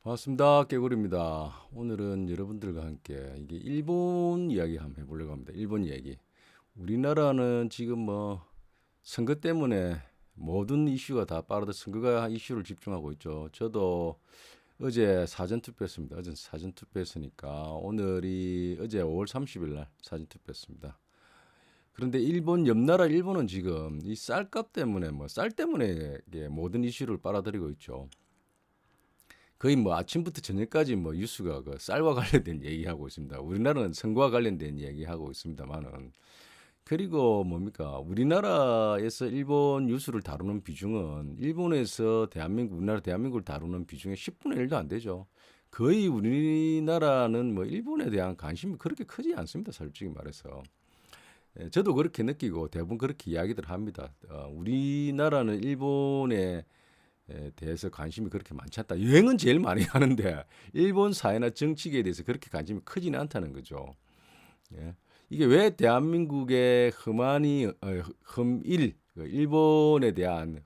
반갑습니다. 깨구리입니다. 오늘은 여러분들과 함께 이게 일본 이야기 한번 해보려고 합니다. 일본 이야기. 우리나라는 지금 뭐 선거 때문에 모든 이슈가 다 빠르다 선거가 이슈를 집중하고 있죠. 저도 어제 사전투표했습니다. 어제 사전투표했으니까 오늘이 어제 5월 30일 날 사전투표했습니다. 그런데 일본 옆나라 일본은 지금 이 쌀값 때문에 뭐 쌀 때문에 이게 모든 이슈를 빨아들이고 있죠. 거의 뭐 아침부터 저녁까지 뭐 뉴스가 그 쌀과 관련된 얘기하고 있습니다. 우리나라는 선거와 관련된 얘기하고 있습니다만은 그리고 뭡니까 우리나라에서 일본 뉴스를 다루는 비중은 일본에서 대한민국 우리나라 대한민국을 다루는 비중의 10분의 1도 안 되죠. 거의 우리나라는 뭐 일본에 대한 관심이 그렇게 크지 않습니다. 솔직히 말해서. 저도 그렇게 느끼고 대부분 그렇게 이야기들 합니다. 우리나라는 일본에 대해서 관심이 그렇게 많지 않다. 여행은 제일 많이 가는데 일본 사회나 정치계에 대해서 그렇게 관심이 크지는 않다는 거죠. 예. 이게 왜 대한민국의 흠일, 일본에 대한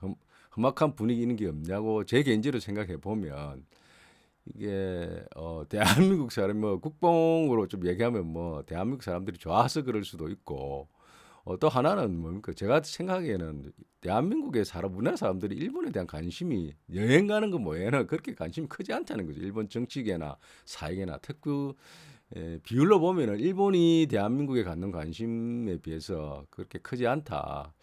험악한 분위기 있는 게 없냐고 제 개인적으로 생각해 보면 이게 대한민국 사람 뭐 국뽕으로 좀 얘기하면 뭐 대한민국 사람들이 좋아서 그럴 수도 있고 또 하나는 뭡니까? 제가 생각에는 대한민국의 우리나라 사람들이 일본에 대한 관심이 여행 가는 거 뭐에는 그렇게 관심이 크지 않다는 거죠. 일본 정치계나 사회계나 특히 비율로 보면은 일본이 대한민국에 갖는 관심에 비해서 그렇게 크지 않다.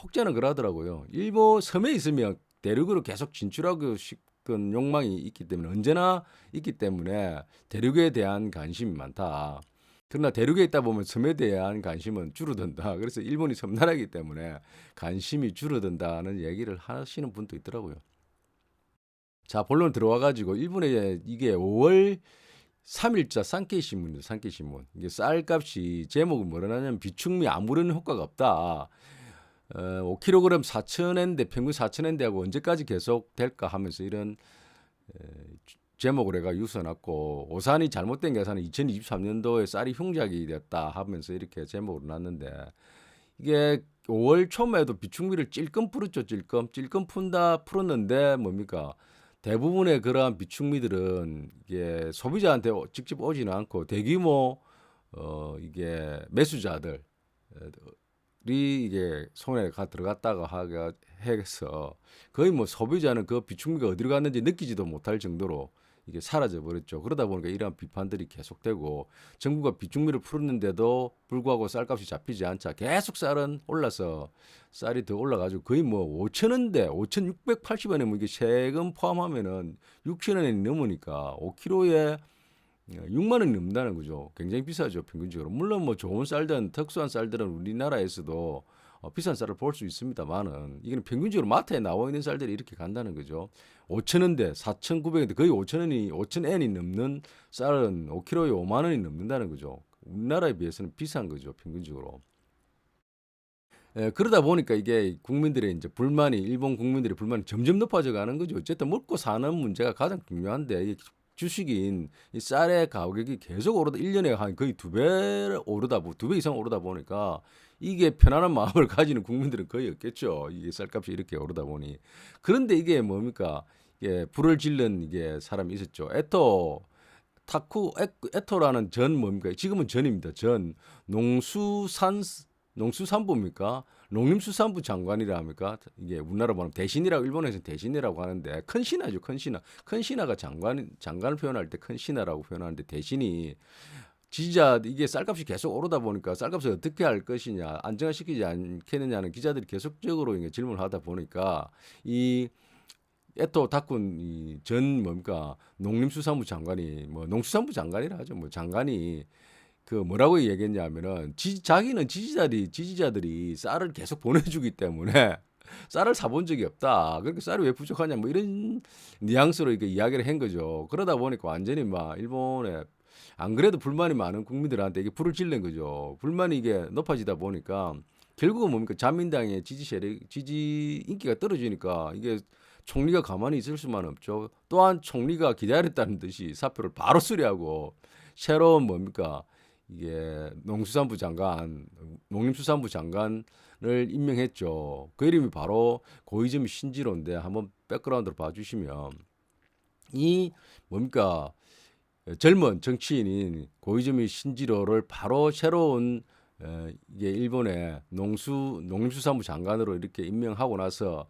혹자는 그러더라고요. 일본 섬에 있으면 대륙으로 계속 진출하고 싶은 욕망이 있기 때문에 언제나 있기 때문에 대륙에 대한 관심이 많다. 그러나 대륙에 있다 보면 섬에 대한 관심은 줄어든다. 그래서 일본이 섬나라이기 때문에 관심이 줄어든다는 얘기를 하시는 분도 있더라고요. 자, 본론 들어와 가지고 일본에 이게 5월 3일자 산케이 신문입니다. 산케이 신문. 이게 쌀값이 제목은 뭐라냐면 비축미 아무런 효과가 없다. 5kg 4,000엔대 평균 4,000엔대하고 언제까지 계속 될까 하면서 이런 제목을 해가 유서놨고 오산이 잘못된 계산은 2023년도에 쌀이 흉작이 됐다 하면서 이렇게 제목을 놨는데 이게 5월 초만 해도 비축미를 찔끔 풀었죠. 찔끔 푼다 풀었는데 뭡니까 대부분의 그러한 비축미들은 이게 소비자한테 직접 오지는 않고 대규모 이게 매수자들이 이게 손에 들어갔다가 하게 해서 거의 뭐 소비자는 그 비축미가 어디로 갔는지 느끼지도 못할 정도로 이게 사라져 버렸죠. 그러다 보니까 이러한 비판들이 계속되고 정부가 비축미를 풀었는데도 불구하고 쌀값이 잡히지 않자 계속 쌀은 올라서 쌀이 더 올라가지고 거의 뭐 5천 원대, 5,680원에 뭐 이게 세금 포함하면은 6천 원이 넘으니까 5kg에 6만 원이 넘는다는 거죠. 굉장히 비싸죠, 평균적으로. 물론 뭐 좋은 쌀들은 특수한 쌀들은 우리나라에서도 비싼 쌀을 볼 수 있습니다만은 이거는 평균적으로 마트에 나와 있는 쌀들이 이렇게 간다는 거죠. 5천 원대, 4,900원대 거의 5천 엔이 넘는 쌀은 5kg에 5만 원이 넘는다는 거죠. 우리나라에 비해서는 비싼 거죠, 평균적으로. 그러다 보니까 이게 국민들의 이제 불만이 일본 국민들의 불만이 점점 높아져 가는 거죠. 어쨌든 먹고 사는 문제가 가장 중요한데 이 주식인 이 쌀의 가격이 계속 오르다 1년에 한 거의 두 배 이상 오르다 보니까 이게 편안한 마음을 가지는 국민들은 거의 없겠죠. 이게 쌀값이 이렇게 오르다 보니. 그런데 이게 뭡니까? 이게 불을 질른 이게 사람이 있었죠. 에토라는 전 뭡니까? 지금은 전입니다. 전 농수산 농수산부입니까? 농림수산부 장관이라 합니까? 이게 우리나라 보면 대신이라고 일본에서 대신이라고 하는데 큰 신하죠, 큰 신하. 큰 신하가 장관을 표현할 때 큰 신하라고 표현하는데 대신이 지지자 이게 쌀값이 계속 오르다 보니까 쌀값을 어떻게 할 것이냐, 안정화시키지 않겠느냐는 기자들이 계속적으로 이게 질문을 하다 보니까 이 에토 다쿤 이전 뭡니까 농림수산부 장관이 뭐 농수산부 장관이라 하죠, 뭐 장관이 그 뭐라고 얘기했냐면은 자기는 지지자들이 쌀을 계속 보내주기 때문에 쌀을 사본 적이 없다. 그러니까 쌀이 왜 부족하냐 뭐 이런 뉘앙스로 이렇게 이야기를 한 거죠. 그러다 보니까 완전히 막 일본에 안 그래도 불만이 많은 국민들한테 이게 불을 질른 거죠. 불만이 이게 높아지다 보니까 결국은 뭡니까 자민당의 지지 인기가 떨어지니까 이게 총리가 가만히 있을 수만 없죠. 또한 총리가 기다렸다는 듯이 사표를 바로 수리하고 새로운 뭡니까 이게 농림수산부 장관을 임명했죠. 그 이름이 바로 고이즈미 신지로인데 한번 백그라운드로 봐주시면 이 뭡니까 젊은 정치인인 고이즈미 신지로를 바로 새로운 이게 일본의 농림수산부 장관으로 이렇게 임명하고 나서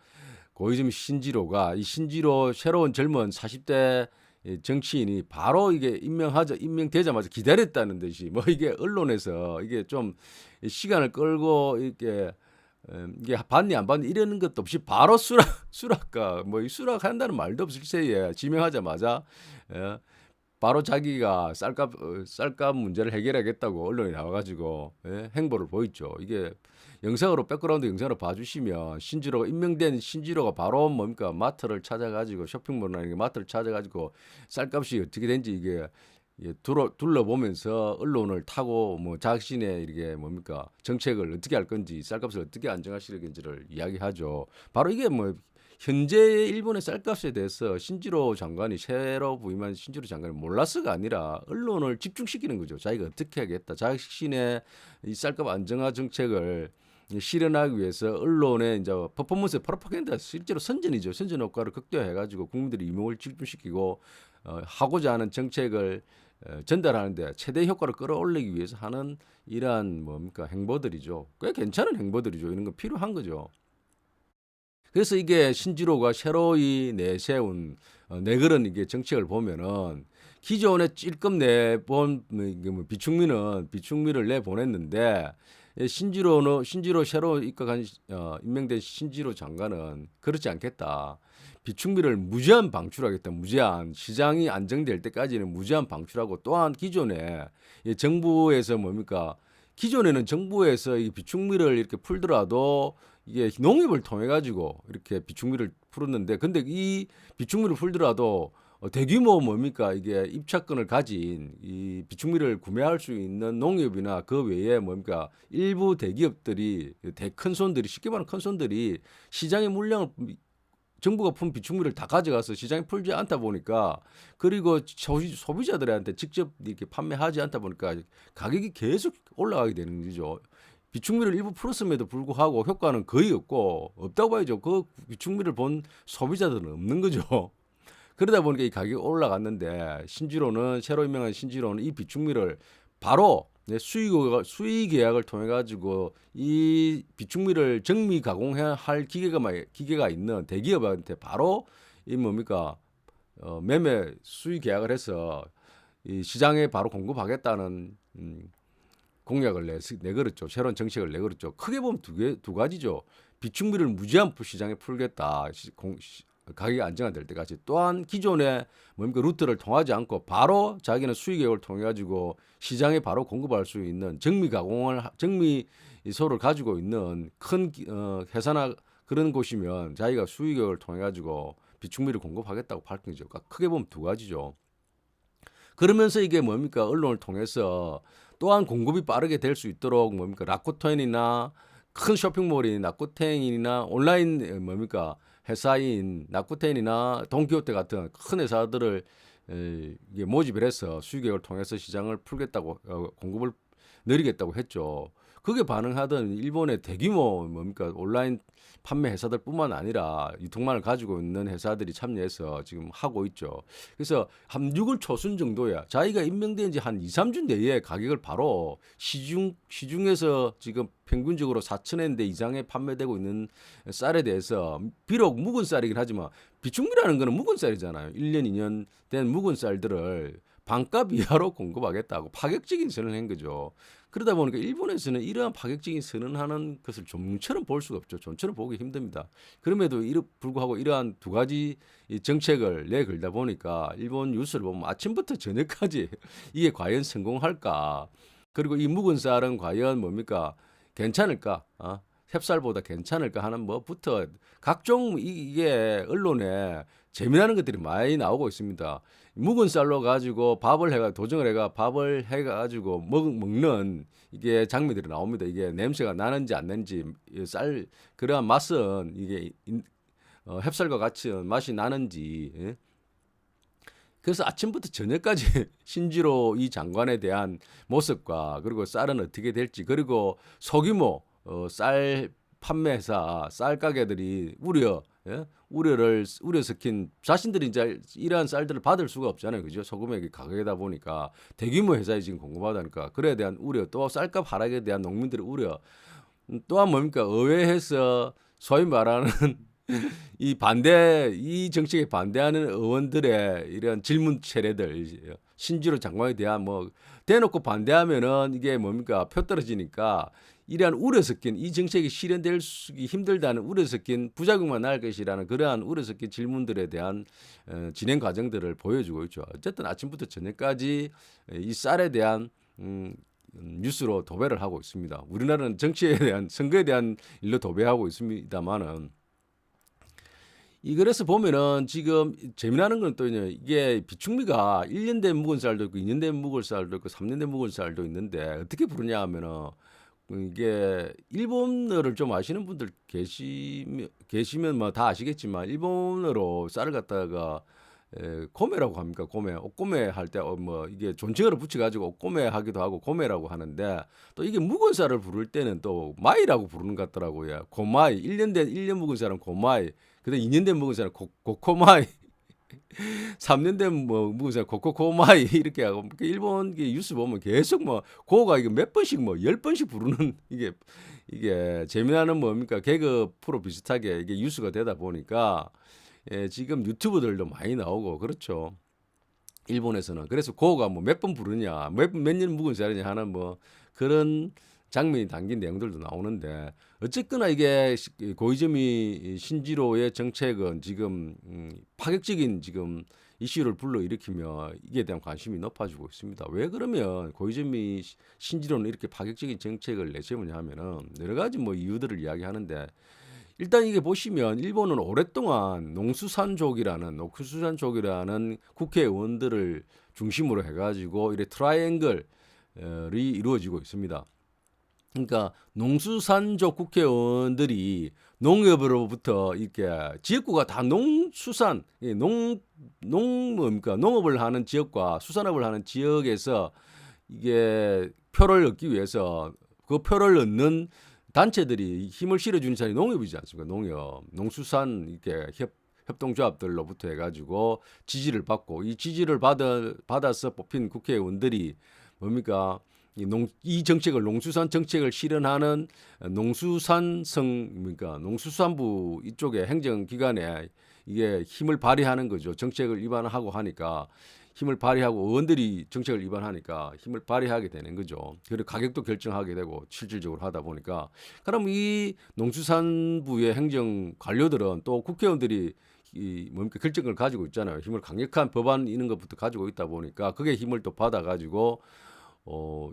고이즈미 신지로가 이 신지로 새로운 젊은 40대 정치인이 바로 이게 임명되자마자 기다렸다는 듯이 뭐 이게 언론에서 이게 좀 시간을 끌고 이게 받니 안 받니 이러는 것도 없이 바로 수락가 뭐 수락한다는 말도 없을 새에 지명하자마자 예, 바로 자기가 쌀값 문제를 해결하겠다고 언론에 나와가지고 행보를 보였죠. 이게 영상으로 백그라운드 영상으로 봐주시면 신지로가 임명된 신지로가 바로 뭡니까 마트를 찾아가지고 쇼핑몰이나 이게 마트를 찾아가지고 쌀값이 어떻게 된지 이게 둘러보면서 언론을 타고 뭐 자신의 이게 뭡니까 정책을 어떻게 할 건지 쌀값을 어떻게 안정하실 건지를 이야기하죠. 바로 이게 뭐 현재 일본의 쌀값에 대해서 신지로 장관이 새로 부임한 신지로 장관이 몰랐어가 아니라 언론을 집중시키는 거죠. 자기가 어떻게 하겠다. 자신의 이 쌀값 안정화 정책을 실현하기 위해서 언론의 이제 퍼포먼스 프로파간다 실제로 선전이죠. 선전 효과를 극대화해가지고 국민들의 이목을 집중시키고 하고자 하는 정책을 전달하는데 최대 효과를 끌어올리기 위해서 하는 이러한 뭡니까 행보들이죠. 꽤 괜찮은 행보들이죠. 이런 거 필요한 거죠. 그래서 이게 신지로가 새로이 내세운 내걸은 이게 정책을 보면은 기존에 찔끔 내본 뭐 비축민을 내보냈는데 신지로 새로 입각한 임명된 신지로 장관은 그렇지 않겠다. 비축미를 무제한 방출하겠다. 무제한 시장이 안정될 때까지는 무제한 방출하고 또한 기존에 정부에서 뭡니까 기존에는 정부에서 이 비축미를 이렇게 풀더라도 이게 농협을 통해 가지고 이렇게 비축미를 풀었는데 근데 이 비축미를 풀더라도 대규모 뭡니까 이게 입찰권을 가진 이 비축미를 구매할 수 있는 농협이나 그 외에 뭡니까 일부 대기업들이 큰 손들이 쉽게 말하면 큰 손들이 시장의 물량을 정부가 푼 비축미를 다 가져가서 시장에 풀지 않다 보니까 그리고 소비자들한테 직접 이렇게 판매하지 않다 보니까 가격이 계속 올라가게 되는 거죠. 비축미를 일부 풀었음에도 불구하고 효과는 거의 없다고 봐야죠. 그 비축미를 본 소비자들은 없는 거죠. 그러다 보니까 이 가격이 올라갔는데 새로 임명한 신지로는 이 비축미를 바로 수의 계약을 통해 가지고 이 비축미를 정미 가공할 기계가 있는 대기업한테 바로 이 뭡니까 매매 수의 계약을 해서 이 시장에 바로 공급하겠다는 공약을 내걸었죠. 새로운 정책을 내걸었죠. 크게 보면 두 가지죠. 비축미를 무제한 시장에 풀겠다. 가격이 안정화될 때까지. 또한 기존의 뭡니까 루트를 통하지 않고 바로 자기는 수익 계획을 통해 가지고 시장에 바로 공급할 수 있는 정미소를 가지고 있는 큰 회사나 그런 곳이면 자기가 수익 계획을 통해 가지고 비축미를 공급하겠다고 밝힌 거죠. 그러니까 크게 보면 두 가지죠. 그러면서 이게 뭡니까 언론을 통해서 또한 공급이 빠르게 될 수 있도록 뭡니까 라쿠텐이나 큰 쇼핑몰인 라쿠텐이나 온라인 뭡니까 회사인 라쿠텐이나 돈키호테 같은 큰 회사들을 이게 모집을 해서 수익액을 통해서 시장을 풀겠다고 공급을 늘리겠다고 했죠. 그게 반응하던 일본의 대규모 뭡니까 온라인 판매 회사들뿐만 아니라 유통망을 가지고 있는 회사들이 참여해서 지금 하고 있죠. 그래서 한 6월 초순 정도야. 자기가 임명된 지 한 2, 3주 내에 가격을 바로 시중에서 지금 평균적으로 4,000엔대 이상에 판매되고 있는 쌀에 대해서 비록 묵은 쌀이긴 하지만 비축미라는 거는 묵은 쌀이잖아요. 1년, 2년 된 묵은 쌀들을 반값 이하로 공급하겠다고 파격적인 선언을 한 거죠. 그러다 보니까 일본에서는 이러한 파격적인 선언하는 것을 좀처럼 볼 수가 없죠. 좀처럼 보기 힘듭니다. 그럼에도 불구하고 이러한 두 가지 정책을 내걸다 보니까 일본 뉴스를 보면 아침부터 저녁까지 이게 과연 성공할까? 그리고 이 묵은 쌀은 과연 뭡니까? 괜찮을까? 햅쌀보다 괜찮을까 하는 뭐부터 각종 이게 언론에 재미나는 것들이 많이 나오고 있습니다. 묵은 쌀로 가지고 도정을 해가 밥을 해가지고 먹는 이게 장면들이 나옵니다. 이게 냄새가 나는지 안 나는지 그러한 맛은 이게 햅쌀과 같이 맛이 나는지 그래서 아침부터 저녁까지 신지로 이 장관에 대한 모습과 그리고 쌀은 어떻게 될지 그리고 소규모 쌀 판매사 쌀 가게들이 예? 우려 섞인 자신들이 이제 이러한 쌀들을 받을 수가 없잖아요. 그죠? 소금액이 가격이다 보니까 대규모 회사에 지금 공급하다니까 그래에 대한 우려 또 쌀값 하락에 대한 농민들의 우려 또한 뭡니까? 의회에서 소위 말하는 이 정책에 반대하는 의원들의 이런 질문 체례들 신지로 장관에 대한 뭐 대놓고 반대하면은 이게 뭡니까? 표 떨어지니까 이러한 우려 섞인 이 정책이 실현될 수 힘들다는 우려 섞인 부작용만 날 것이라는 그러한 우려 섞인 질문들에 대한 진행 과정들을 보여주고 있죠. 어쨌든 아침부터 저녁까지 이 쌀에 대한 뉴스로 도배를 하고 있습니다. 우리나라는 정치에 대한 선거에 대한 일로 도배하고 있습니다만은 이 그래서 보면은 지금 재미나는 건 또 이게 비축미가 1년 된 묵은 쌀도 있고 2년 된 묵은 쌀도 있고 3년 된 묵은 쌀도 있는데 어떻게 부르냐 하면은 이게 일본어를 좀 아시는 분들 계시면 뭐 다 아시겠지만 일본어로 쌀을 갖다가 고메라고 합니까? 고메. 옷고메 할 때 뭐 이게 존칭어를 붙여 가지고 옷고메 하기도 하고 고메라고 하는데 또 이게 묵은 쌀을 부를 때는 또 마이라고 부르는 것 같더라고요. 고마이. 1년 묵은 쌀은 고마이. 그다음 2년 된 묵은 쌀은 고코마이. 3년 된 뭐 묵은 쌀 고코코마이 이렇게 하고 일본 뉴스 보면 계속 뭐 고가 이게 몇 번씩 뭐 10번씩 부르는 이게 재미나는 뭡니까? 개그 프로 비슷하게 이게 뉴스가 되다 보니까 지금 유튜브들도 많이 나오고 그렇죠. 일본에서는 그래서 고가 뭐 몇 번 부르냐, 몇 년 묵은 쌀이냐 하는 뭐 그런 장면이 담긴 내용들도 나오는데 어쨌거나 이게 고이즈미 신지로의 정책은 지금 파격적인 지금 이슈를 불러일으키며 이에 대한 관심이 높아지고 있습니다. 왜 그러면 고이즈미 신지로는 이렇게 파격적인 정책을 내세우냐 하면은 여러 가지 뭐 이유들을 이야기하는데 일단 이게 보시면 일본은 오랫동안 농수산족이라는 국회의원들을 중심으로 해가지고 이래 트라이앵글이 이루어지고 있습니다. 그러니까 농수산족 국회의원들이 농협으로부터 이렇게 지역구가 다 농수산, 뭡니까 농업을 하는 지역과 수산업을 하는 지역에서 이게 표를 얻기 위해서 그 표를 얻는 단체들이 힘을 실어주는 사람이 농협이지 않습니까? 농협, 농수산 이렇게 협동조합들로부터 해가지고 지지를 받고 이 지지를 받아서 뽑힌 국회의원들이 뭡니까? 이 정책을 농수산 정책을 실현하는 그러니까 농수산부 이쪽에 행정기관에 이게 힘을 발휘하는 거죠. 정책을 입안하고 하니까 힘을 발휘하고 의원들이 정책을 입안하니까 힘을 발휘하게 되는 거죠. 그리고 가격도 결정하게 되고 실질적으로 하다 보니까 그럼 이 농수산부의 행정 관료들은 또 국회의원들이 뭡니까 결정을 가지고 있잖아요. 힘을 강력한 법안 이런 것부터 가지고 있다 보니까 그게 힘을 또 받아가지고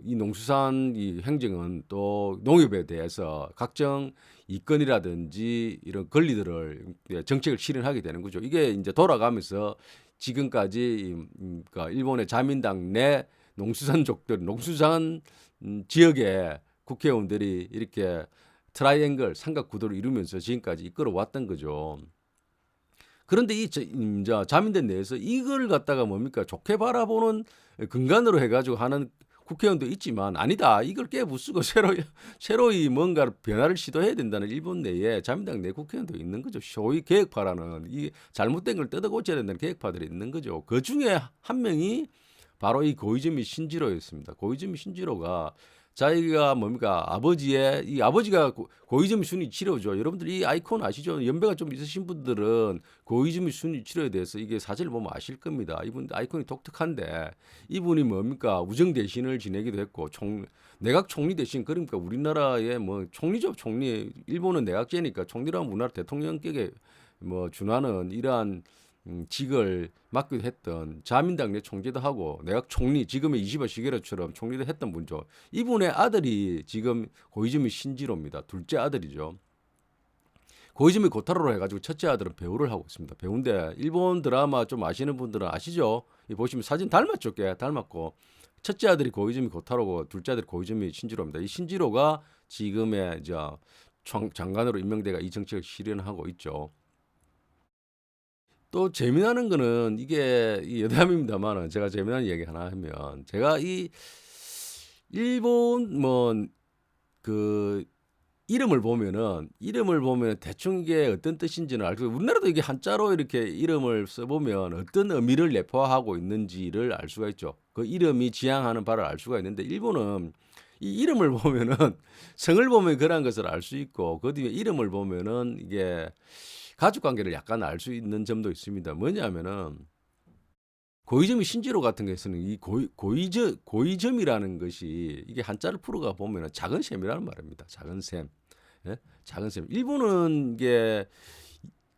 이 농수산 이 행정은 또 농협에 대해서 각종 이권이라든지 이런 권리들을 정책을 실현하게 되는 거죠. 이게 이제 돌아가면서 지금까지 그러니까 일본의 자민당 내 농수산족들, 농수산 지역의 국회의원들이 이렇게 트라이앵글 삼각 구도를 이루면서 지금까지 이끌어 왔던 거죠. 그런데 이 자민당 내에서 이걸 갖다가 뭡니까 좋게 바라보는 근간으로 해가지고 하는 국회의원도 있지만 아니다 이걸 깨부수고 새로이 뭔가 변화를 시도해야 된다는 일본 내에 자민당 내 국회의원도 있는 거죠. 소위 개혁파라는 이 잘못된 걸 뜯어 고쳐야 된다는 개혁파들이 있는 거죠. 그 중에 한 명이 바로 이 고이즈미 신지로였습니다. 고이즈미 신지로가 자기가 뭡니까 이 아버지가 고이즈미 순위치료죠. 여러분들 이 아이콘 아시죠? 연배가 좀 있으신 분들은 고이즈미 순위치료에 대해서 이게 사진을 보면 아실 겁니다. 이분 아이콘이 독특한데 이분이 뭡니까 우정 대신을 지내기도 했고 내각 총리 대신 그러니까 우리나라의 뭐 총리죠 총리 일본은 내각제니까 총리라면 우리나라 대통령격에 뭐 준하는 이러한 직을 맡기도 했던 자민당 내 총재도 하고 내각 총리 지금의 이시바 시게루처럼 총리도 했던 분죠. 이분의 아들이 지금 고이즈미 신지로입니다. 둘째 아들이죠. 고이즈미 고타로로 해가지고 첫째 아들은 배우를 하고 있습니다. 배우인데 일본 드라마 좀 아시는 분들은 아시죠? 이 보시면 사진 닮았죠, 꽤 닮았고 첫째 아들이 고이즈미 고타로고 둘째 아들이 고이즈미 신지로입니다. 이 신지로가 지금의 장관으로 임명돼가 이 정책을 실현하고 있죠. 또 재미나는 거는 이게 여담입니다만은 제가 재미난 얘기 하나 하면 제가 이 일본 뭐 그 이름을 보면은 대충 이게 어떤 뜻인지는 알고 우리나라도 이게 한자로 이렇게 이름을 써보면 어떤 의미를 내포하고 있는지를 알 수가 있죠. 그 이름이 지향하는 바를 알 수가 있는데 일본은 이 이름을 보면은 성을 보면 그런 것을 알 수 있고 그 뒤에 이름을 보면은 이게 가족 관계를 약간 알 수 있는 점도 있습니다. 뭐냐면은 고이점이 신지로 같은 것에서는 이 고이점이라는 것이 이게 한자를 풀어가 보면은 작은 셈이라는 말입니다. 작은 셈. 예? 작은 셈. 일본은 이게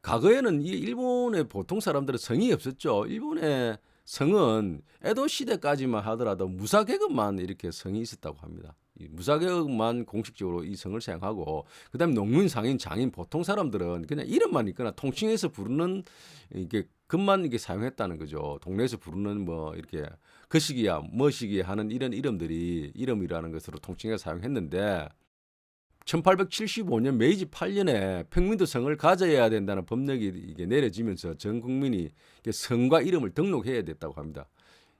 과거에는 이 일본의 보통 사람들은 성이 없었죠. 일본의 성은 에도 시대까지만 하더라도 무사계급만 이렇게 성이 있었다고 합니다. 이 무사계급만 공식적으로 이 성을 사용하고 그다음에 농민, 상인, 장인 보통 사람들은 그냥 이름만 있거나 통칭해서 부르는 이게 급만 이게 사용했다는 거죠. 동네에서 부르는 뭐 이렇게 거시기야, 뭐시기야 하는 이런 이름들이 이름이라는 것으로 통칭해서 사용했는데 1875년 메이지 8년에 평민도 성을 가져야 된다는 법령이 이게 내려지면서 전 국민이 성과 이름을 등록해야 됐다고 합니다.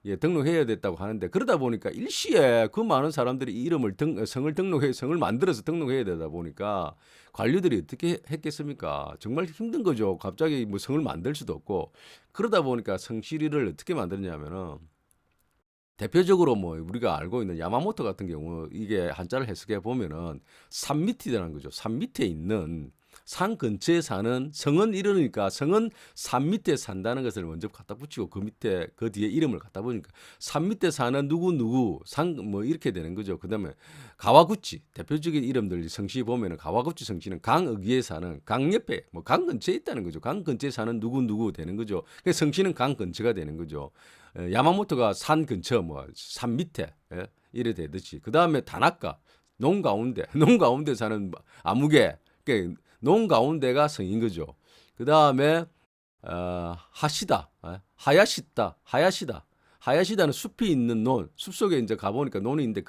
예, 등록해야 됐다고 하는데 그러다 보니까 일시에 그 많은 사람들이 이 이름을 성을 만들어서 등록해야 되다 보니까 관료들이 어떻게 했겠습니까? 정말 힘든 거죠. 갑자기 뭐 성을 만들 수도 없고 그러다 보니까 성씨를 어떻게 만들었냐면은 대표적으로 뭐 우리가 알고 있는 야마모토 같은 경우 이게 한자를 해석해 보면은 산 밑이라는 거죠. 산 밑에 있는 산 근처에 사는 성은 이러니까 성은 산 밑에 산다는 것을 먼저 갖다 붙이고 그 밑에 그 뒤에 이름을 갖다 보니까 산 밑에 사는 누구 산 뭐 이렇게 되는 거죠. 그다음에 가와구치 대표적인 이름들 성씨 보면은 가와구치 성씨는 강 어귀에 사는 강 옆에 뭐 강 근처에 있다는 거죠. 강 근처에 사는 누구 되는 거죠. 그래서 성씨는 강 근처가 되는 거죠. 야마모토가 산 근처 뭐 산 밑에 예? 이래 되듯이 그 다음에 다나카 농 가운데 농 가운데 사는 아무개 그러니까 농 가운데가 성인 거죠. 그 다음에 하시다 하야시다는 숲이 있는 논 숲속에 이제 가보니까 논이 있는데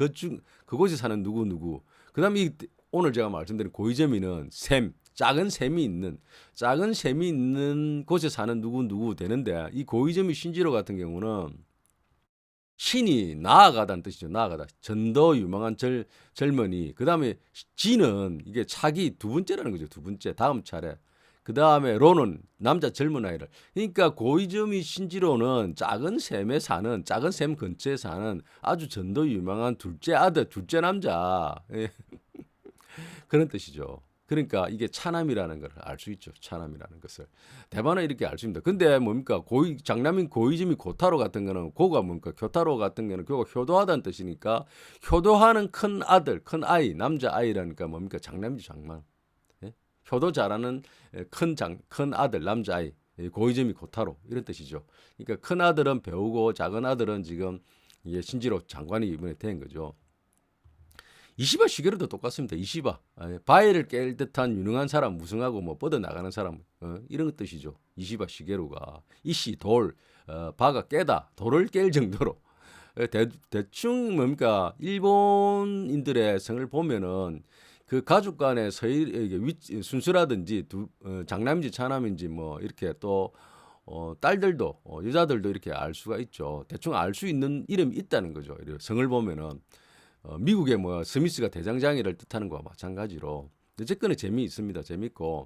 그곳에 사는 누구 그 다음에 오늘 제가 말씀드린 고이점이는 샘 작은 샘이 있는 곳에 사는 누구 되는데 이 고이점이 신지로 같은 경우는 신이 나아가다는 뜻이죠. 나아가다. 전도 유망한 젊은이. 그다음에 지는 이게 차기 두 번째라는 거죠. 두 번째. 다음 차례. 그다음에 로는 남자 젊은 아이를. 그러니까 고이점이 신지로는 작은 샘 근처에 사는 아주 전도 유망한 둘째 아들, 둘째 남자. 예. 그런 뜻이죠. 그러니까 이게 차남이라는 걸 알 수 있죠. 차남이라는 것을. 대만은 이렇게 알 수 있습니다. 근데 뭡니까? 장남인 고이즈미 고타로 같은 거는 고가 뭡니까? 교타로 같은 거는 교가 효도하다는 뜻이니까 효도하는 큰 아들, 큰 아이, 남자 아이라니까 뭡니까? 장남이죠, 장남. 예? 효도 잘하는 큰 아들, 남자 아이. 고이즈미 고타로 이런 뜻이죠. 그러니까 큰 아들은 배우고 작은 아들은 지금 이게 신지로 장관이 이번에 된 거죠. 이시바 시게루도 똑같습니다. 이시바 바위를 깰 듯한 유능한 사람 무성하고 뭐 뻗어 나가는 사람 이런 뜻이죠. 이시바 시게루가 이시 돌 바가 깨다 돌을 깰 정도로 대충 뭡니까 일본인들의 성을 보면은 그 가족 간의 순수라든지 장남인지 차남인지 뭐 이렇게 또 딸들도 여자들도 이렇게 알 수가 있죠. 대충 알 수 있는 이름이 있다는 거죠. 성을 보면은 미국의 뭐 스미스가 대장장이를 뜻하는 거와 마찬가지로 어쨌거나 재미있습니다. 재밌고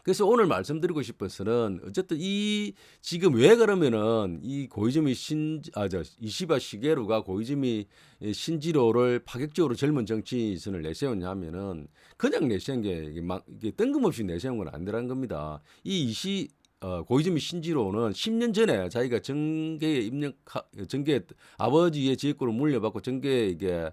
그래서 오늘 말씀드리고 싶어서는 어쨌든 이 지금 왜 그러면은 이 고이즈미 이시바 시게루가 고이즈미 신지로를 파격적으로 젊은 정치인을 내세웠냐 하면은 그냥 내세운 게 이게 뜬금없이 내세운 건 아니라는 겁니다. 고이즈미 신지로는 10년 전에 자기가 정계에 아버지의 지역구를 물려받고 정계에 이게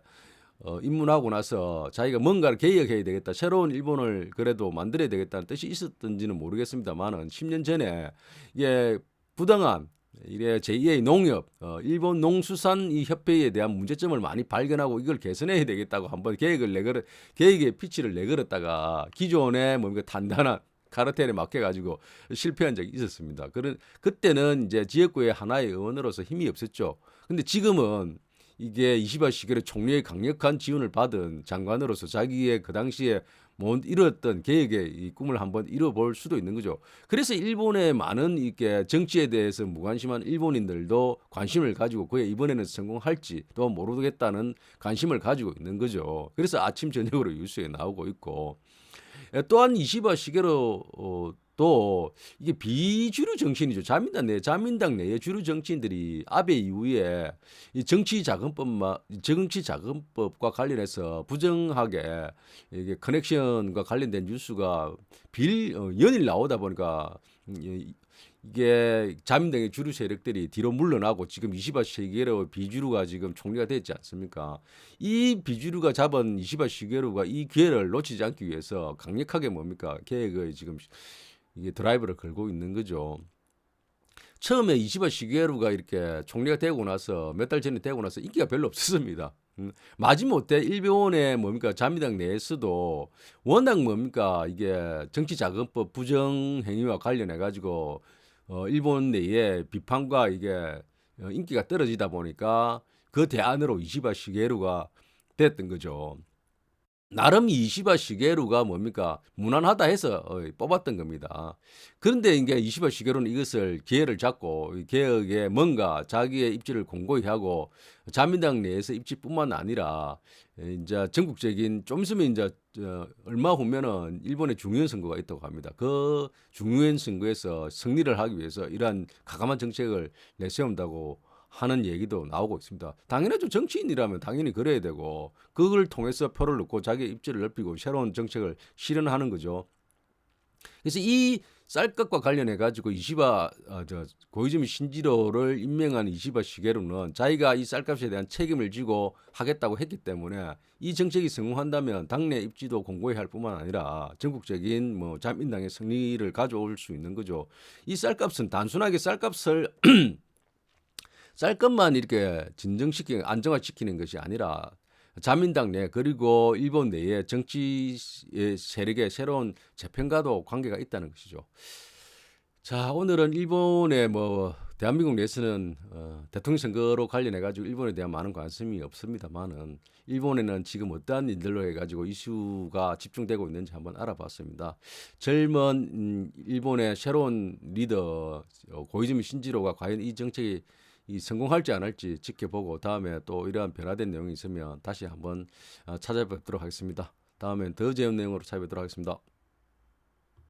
입문하고 나서 자기가 뭔가를 개혁해야 되겠다. 새로운 일본을 그래도 만들어야 되겠다는 뜻이 있었던지는 모르겠습니다만은 10년 전에 이게 부당한 이래 제2의 농협, 일본 농수산 이 협회에 대한 문제점을 많이 발견하고 이걸 개선해야 되겠다고 한번 계획의 피치를 내걸었다가 기존에 뭔가 단단한 카르텔에 맡겨가지고 실패한 적이 있었습니다. 그때는 이제 지역구의 하나의 의원으로서 힘이 없었죠. 근데 지금은 이게 이시바 시게루 총리의 강력한 지원을 받은 장관으로서 자기의 그 당시에 못 이뤘던 개혁의 이 꿈을 한번 이뤄볼 수도 있는 거죠. 그래서 일본의 많은 이렇게 정치에 대해서 무관심한 일본인들도 관심을 가지고 그에 이번에는 성공할지 또 모르겠다는 관심을 가지고 있는 거죠. 그래서 아침 저녁으로 뉴스에 나오고 있고 또한 이시바 시게로 또 이게 비주류 정치인이죠. 자민당 내의 주류 정치인들이 아베 이후에 이 정치자금법과 관련해서 부정하게 이게 커넥션과 관련된 뉴스가 연일 나오다 보니까 이게 자민당의 주류 세력들이 뒤로 물러나고 지금 이시바 시게로 비주류가 지금 총리가 됐지 않습니까? 이 비주류가 잡은 이시바 시게루가 이 기회를 놓치지 않기 위해서 강력하게 뭡니까? 계획의 지금 이게 드라이브를 걸고 있는 거죠. 처음에 이시바 시게루가 이렇게 총리가 되고 나서 몇 달 전에 되고 나서 인기가 별로 없었습니다. 마지못해 일본의 뭡니까 자민당 내에서도 워낙 뭡니까 이게 정치자금법 부정 행위와 관련해 가지고 일본 내에 비판과 이게 인기가 떨어지다 보니까 그 대안으로 이시바 시게루가 됐던 거죠. 나름 이시바 시게루가 뭡니까 무난하다 해서 뽑았던 겁니다. 그런데 이제 이시바 시게루는 이것을 기회를 잡고 개혁에 뭔가 자기의 입지를 공고히 하고 자민당 내에서 입지뿐만 아니라 이제 전국적인 좀 있으면 이제 얼마 후면은 일본의 중요한 선거가 있다고 합니다. 그 중요한 선거에서 승리를 하기 위해서 이러한 가감한 정책을 내세운다고 하는 얘기도 나오고 있습니다. 당연하죠. 정치인이라면 당연히 그래야 되고 그걸 통해서 표를 넣고 자기의 입지를 넓히고 새로운 정책을 실현하는 거죠. 그래서 이 쌀값과 관련해 가지고 이시바 고이즈미 신지로를 임명한 이시바 시게루는 자기가 이 쌀값에 대한 책임을 지고 하겠다고 했기 때문에 이 정책이 성공한다면 당내 입지도 공고히 할 뿐만 아니라 전국적인 뭐 자민당의 승리를 가져올 수 있는 거죠. 이 쌀값은 단순하게 쌀값만 이렇게 안정화시키는 것이 아니라 자민당 내 그리고 일본 내의 정치 세력의 새로운 재편과도 관계가 있다는 것이죠. 자, 오늘은 일본의 대한민국 내에서는 대통령 선거로 관련해 가지고 일본에 대한 많은 관심이 없습니다만은 일본에는 지금 어떠한 일들로 해 가지고 이슈가 집중되고 있는지 한번 알아봤습니다. 젊은 일본의 새로운 리더 고이즈미 신지로가 과연 이 정책이 성공할지 안 할지 지켜보고 다음에 또 이러한 변화된 내용이 있으면 다시 한번 찾아뵙도록 하겠습니다. 다음엔 더 좋은 내용으로 찾아뵙도록 하겠습니다.